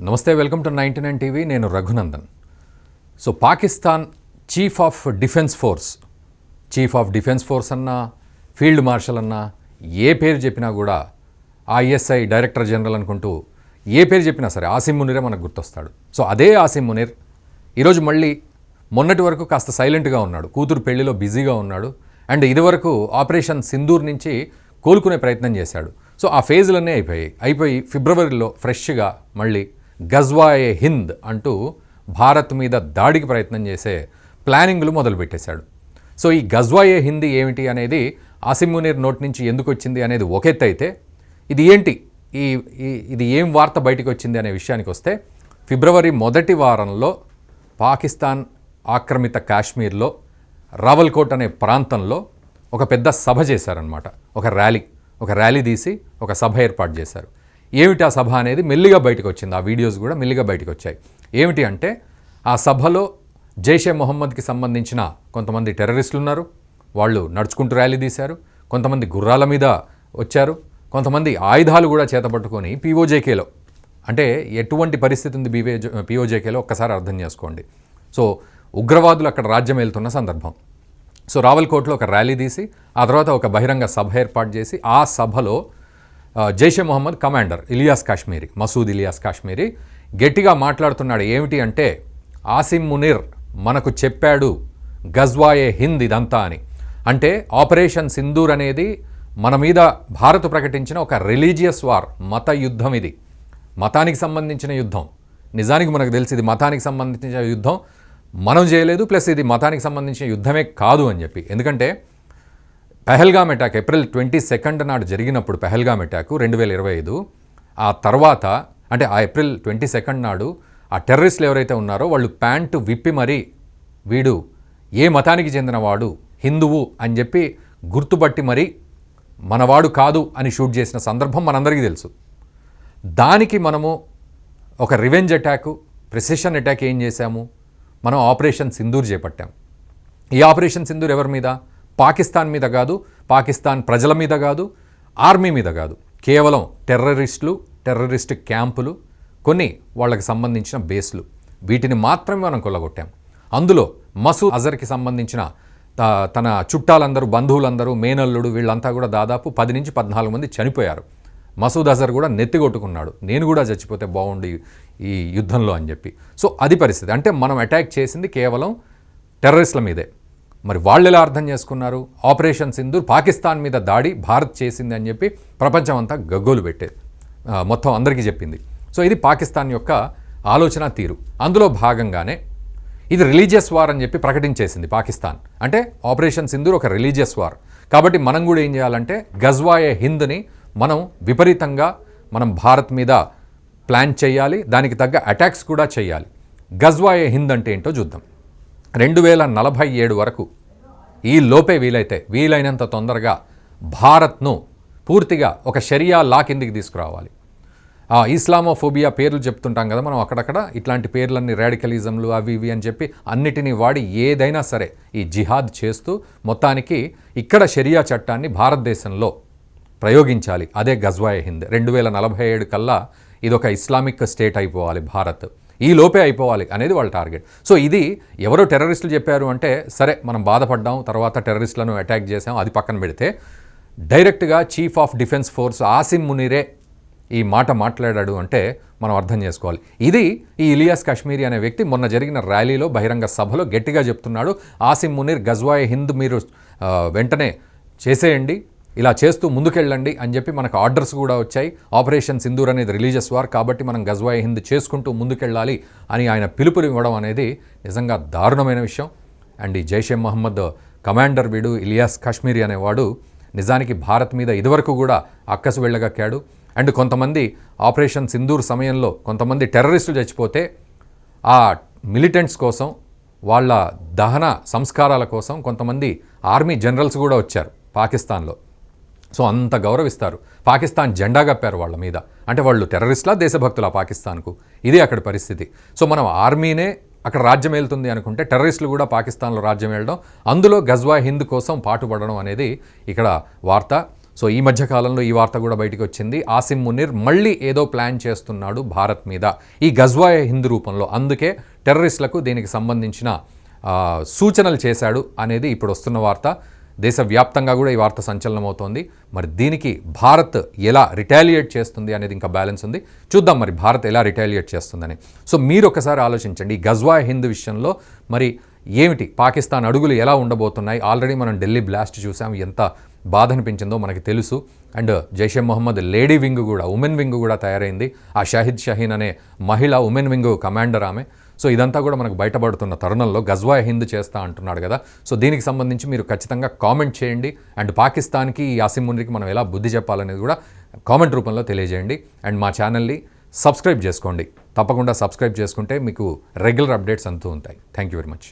నమస్తే, welcome to 99 TV. నేను Raghunandan. So Pakistan chief of defence force అన్నా, ఫీల్డ్ మార్షల్ అన్నా, ఏ పేరు చెప్పినా కూడా ఐఎస్ఐ డైరెక్టర్ జనరల్ అనుకుంటూ ఏ పేరు చెప్పినా సరే ఆసిమ్ మునీరే మనకు గుర్తొస్తాడు. సో అదే ఆసిమ్ మునీర్ ఈరోజు మళ్ళీ మొన్నటి వరకు కాస్త సైలెంట్గా ఉన్నాడు, కూతురు పెళ్లిలో బిజీగా ఉన్నాడు. అండ్ ఇదివరకు ఆపరేషన్ సింధూర్ నుంచి కోలుకునే ప్రయత్నం చేశాడు. సో ఆ ఫేజ్లన్నీ అయిపోయి ఫిబ్రవరిలో ఫ్రెష్గా మళ్ళీ గజ్వాయే హింద్ అంటూ భారత్ మీద దాడికి ప్రయత్నం చేసే ప్లానింగ్లు మొదలుపెట్టేశాడు. సో ఈ గజ్వాయే హింద్ ఏమిటి అనేది ఆసిమ్ మునీర్ నోటి నుంచి ఎందుకు వచ్చింది అనేది ఒక ఎత్తు అయితే, ఇది ఏంటి, ఇది ఏం వార్త బయటకు వచ్చింది అనే విషయానికి వస్తే, ఫిబ్రవరి మొదటి వారంలో పాకిస్తాన్ ఆక్రమిత కాశ్మీర్లో రావల్కోట్ అనే ప్రాంతంలో ఒక పెద్ద సభ చేశారనమాట. ఒక ర్యాలీ తీసి ఒక సభ ఏర్పాటు చేశారు. ఏమిటి ఆ సభ అనేది మెల్లిగా బయటకు వచ్చింది. ఆ వీడియోస్ కూడా మెల్లిగా బయటకు వచ్చాయి. ఏమిటి అంటే, ఆ సభలో జైషే మొహమ్మద్కి సంబంధించిన కొంతమంది టెర్రరిస్టులు ఉన్నారు. వాళ్ళు నడుచుకుంటూ ర్యాలీ తీశారు. కొంతమంది గుర్రాల మీద వచ్చారు. కొంతమంది ఆయుధాలు కూడా చేతపట్టుకొని పీఓజేకేలో, అంటే ఎటువంటి పరిస్థితి ఉంది పీఓజేకేలో ఒక్కసారి అర్థం చేసుకోండి. సో ఉగ్రవాదులు అక్కడ రాజ్యం వెళ్తున్న సందర్భం. సో రావల్కోట్లో ఒక ర్యాలీ తీసి ఆ తర్వాత ఒక బహిరంగ సభ ఏర్పాటు చేసి, ఆ సభలో జైషే మొహమ్మద్ కమాండర్ మసూద్ ఇలియాస్ కాశ్మీరీ గట్టిగా మాట్లాడుతున్నాడు. ఏమిటి అంటే, ఆసిమ్ మునీర్ మనకు చెప్పాడు గజ్వాయే హింద్ ఇదంతా అని. అంటే ఆపరేషన్ సింధూర్ అనేది మన మీద భారత్ ప్రకటించిన ఒక రిలీజియస్ వార్, మత యుద్ధం. ఇది మతానికి సంబంధించిన యుద్ధం. నిజానికి మనకు తెలిసి ఇది మతానికి సంబంధించిన యుద్ధం మనం చేయలేదు, ప్లస్ ఇది మతానికి సంబంధించిన యుద్ధమే కాదు అని చెప్పి. ఎందుకంటే పెహల్గామ్ అటాక్ ఏప్రిల్ 22 నాడు జరిగినప్పుడు, పెహల్గామ్ అటాక్ 2025, ఆ తర్వాత అంటే ఆ ఏప్రిల్ 22 నాడు ఆ టెర్రరిస్టులు ఎవరైతే ఉన్నారో వాళ్ళు ప్యాంటు విప్పి మరీ వీడు ఏ మతానికి చెందినవాడు, హిందువు అని చెప్పి గుర్తుపట్టి మరీ మనవాడు కాదు అని షూట్ చేసిన సందర్భం మనందరికీ తెలుసు. దానికి మనము ఒక రివెంజ్ అటాక్, ప్రెసిషన్ అటాక్ ఏం చేశాము, మనం ఆపరేషన్ సింధూర్ చేపట్టాం. ఈ ఆపరేషన్ సింధూర్ ఎవరి మీద? పాకిస్తాన్ మీద కాదు, పాకిస్తాన్ ప్రజల మీద కాదు, ఆర్మీ మీద కాదు, కేవలం టెర్రరిస్ట్ క్యాంపులు, కొన్ని వాళ్ళకి సంబంధించిన బేస్లు, వీటిని మాత్రమే మనం కొల్లగొట్టాం. అందులో మసూద్ అజర్కి సంబంధించిన తన చుట్టాలందరూ, బంధువులందరూ, మేనల్లుడు, వీళ్ళంతా కూడా దాదాపు 10 నుంచి 14 మంది చనిపోయారు. మసూద్ అజర్ కూడా నెత్తికొట్టుకున్నాడు, నేను కూడా చచ్చిపోతే బాగుండి ఈ యుద్ధంలో అని చెప్పి. సో అది పరిస్థితి. అంటే మనం అటాక్ చేసింది కేవలం టెర్రరిస్టుల మీదే. మరి వాళ్ళు ఎలా అర్థం చేసుకున్నారు? ఆపరేషన్ సింధూర్ పాకిస్తాన్ మీద దాడి భారత్ చేసింది అని చెప్పి ప్రపంచం అంతా గగ్గోలు పెట్టేది, మొత్తం అందరికీ చెప్పింది. సో ఇది పాకిస్తాన్ యొక్క ఆలోచన తీరు. అందులో భాగంగానే ఇది రిలీజియస్ వార్ అని చెప్పి ప్రకటించేసింది పాకిస్తాన్. అంటే ఆపరేషన్ సింధూర్ ఒక రిలీజియస్ వార్ కాబట్టి మనం కూడా ఏం చేయాలంటే గజ్వాయే హింద్ని మనం విపరీతంగా భారత్ మీద ప్లాన్ చేయాలి, దానికి తగ్గ అటాక్స్ కూడా చేయాలి. గజ్వాయే హింద్ అంటే ఏంటో చూద్దాం. 2047 వరకు ఈ లోపే వీలైనంత తొందరగా భారత్ను పూర్తిగా ఒక షరియా లా కిందికి తీసుకురావాలి. ఇస్లామోఫోబియా పేర్లు చెప్తుంటాం కదా మనం అక్కడక్కడ, ఇట్లాంటి పేర్లన్నీ రాడికలిజంలు అవి ఇవి అని చెప్పి అన్నిటినీ వాడి ఏదైనా సరే ఈ జిహాద్ చేస్తూ మొత్తానికి ఇక్కడ షరియా చట్టాన్ని భారతదేశంలో ప్రయోగించాలి. అదే గజ్వాయే హింద్. 2047 కల్లా ఇదొక ఇస్లామిక్ స్టేట్ అయిపోవాలి భారత్, ఈ లోపే అయిపోవాలి అనేది వాళ్ళ టార్గెట్. సో ఇది ఎవరో టెర్రరిస్టులు చెప్పారు అంటే సరే మనం బాధపడ్డాం, తర్వాత టెర్రరిస్టులను అటాక్ చేసాం, అది పక్కన పెడితే డైరెక్ట్గా chief of defence force Asim మునీరే ఈ మాట మాట్లాడాడు అంటే మనం అర్థం చేసుకోవాలి. ఇది ఈ ఇలియాస్ కాశ్మీరీ అనే వ్యక్తి మొన్న జరిగిన ర్యాలీలో బహిరంగ సభలో గట్టిగా చెప్తున్నాడు. ఆసిమ్ మునీర్ గజ్వాయే హింద్ మీరు వెంటనే చేసేయండి, ఇలా చేస్తూ ముందుకెళ్ళండి అని చెప్పి మనకు ఆర్డర్స్ కూడా వచ్చాయి. ఆపరేషన్ సింధూర్ అనేది రిలీజియస్ వార్ కాబట్టి మనం గజ్వాయే హింద్ చేసుకుంటూ ముందుకెళ్ళాలి అని ఆయన పిలుపులు ఇవ్వడం అనేది నిజంగా దారుణమైన విషయం. అండ్ ఈ జైషే మొహమ్మద్ కమాండర్ వీడు ఇలియాస్ కాశ్మీరీ అనేవాడు నిజానికి భారత్ మీద ఇదివరకు కూడా అక్కసు వెళ్ళగక్కాడు. అండ్ కొంతమంది ఆపరేషన్ సింధూర్ సమయంలో కొంతమంది టెర్రరిస్టులు చచ్చిపోతే ఆ మిలిటెంట్స్ కోసం, వాళ్ళ దహన సంస్కారాల కోసం కొంతమంది ఆర్మీ జనరల్స్ కూడా వచ్చారు పాకిస్తాన్లో. సో అంత గౌరవిస్తారు. పాకిస్తాన్ జెండా కప్పారు వాళ్ళ మీద. అంటే వాళ్ళు టెర్రరిస్టులా, దేశభక్తులా పాకిస్తాన్కు? ఇదే అక్కడ పరిస్థితి. సో మనం ఆర్మీనే అక్కడ రాజ్యం వెళ్తుంది అనుకుంటే టెర్రరిస్టులు కూడా పాకిస్తాన్లో రాజ్యం వెళ్ళడం, అందులో గజ్వాయే హింద్ కోసం పాటుపడడం అనేది ఇక్కడ వార్త. సో ఈ మధ్య కాలంలో ఈ వార్త కూడా బయటికి వచ్చింది. ఆసిమ్ మునీర్ మళ్ళీ ఏదో ప్లాన్ చేస్తున్నాడు భారత్ మీద ఈ గజ్వాయ్ హింద్ రూపంలో. అందుకే టెర్రరిస్టులకు దీనికి సంబంధించిన సూచనలు చేశాడు అనేది ఇప్పుడు వస్తున్న వార్త. దేశవ్యాప్తంగా కూడా ఈ వార్త సంచలనమవుతోంది. మరి దీనికి భారత్ ఎలా రిటాలియేట్ చేస్తుంది అనేది ఇంకా బ్యాలెన్స్ ఉంది. చూద్దాం మరి భారత్ ఎలా రిటాలియేట్ చేస్తుందని. సో మీరు ఒకసారి ఆలోచించండి, ఈ గజ్వాయ్ హింద్ విషయంలో మరి ఏమిటి పాకిస్తాన్ అడుగులు ఎలా ఉండబోతున్నాయి. ఆల్రెడీ మనం ఢిల్లీ బ్లాస్ట్ చూసాం, ఎంత బాధ అనిపించిందో మనకి తెలుసు. And Jaish-e Mohammed lady wing కూడా, ఉమెన్ వింగ్ కూడా తయారైంది. ఆ షాహిద్ షహీన్ అనే మహిళ ఉమెన్ వింగ్ కమాండర్ ఆమె. సో ఇదంతా కూడా మనకు బయటపడుతున్న తరుణంలో గజ్వాయ్ హింద్ చేస్తా అంటున్నాడు కదా. సో దీనికి సంబంధించి మీరు ఖచ్చితంగా కామెంట్ చేయండి. అండ్ పాకిస్తాన్కి ఈ ఆసిమ్ మునీర్కి మనం ఎలా బుద్ధి చెప్పాలనేది కూడా కామెంట్ రూపంలో తెలియజేయండి. అండ్ మా ఛానల్ని సబ్స్క్రైబ్ చేసుకోండి. తప్పకుండా సబ్స్క్రైబ్ చేసుకుంటే మీకు రెగ్యులర్ అప్డేట్స్ అంతూ ఉంటాయి. Thank you very much.